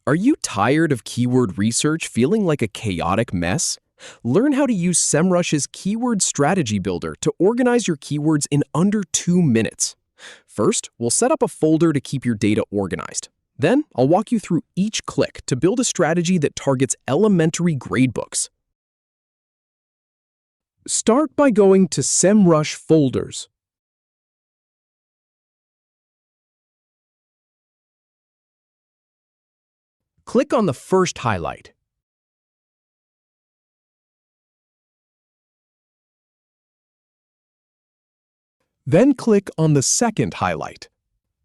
Are you tired of keyword research feeling like a chaotic mess? Learn how to use Semrush's Keyword Strategy Builder to organize your keywords in under 2 minutes. First, we'll set up a folder to keep your data organized. Then, I'll walk you through each click to build a strategy that targets elementary gradebooks. Start by going to Semrush Folders. Click on the first highlight. Then click on the second highlight.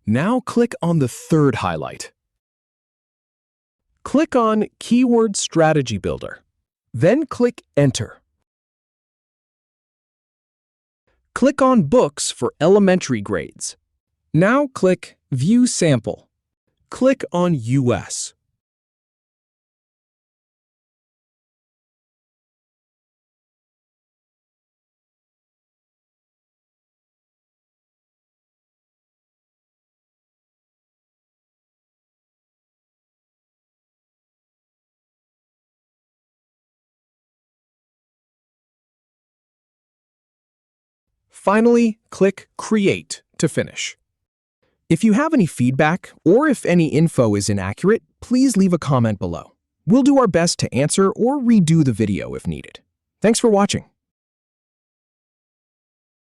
Now click on the third highlight. Click on Keyword Strategy Builder. Then click Enter. Click on Books for elementary grades. Now click View Sample. Click on US. Finally, click Create to finish. If you have any feedback or if any info is inaccurate, please leave a comment below. We'll do our best to answer or redo the video if needed. Thanks for watching.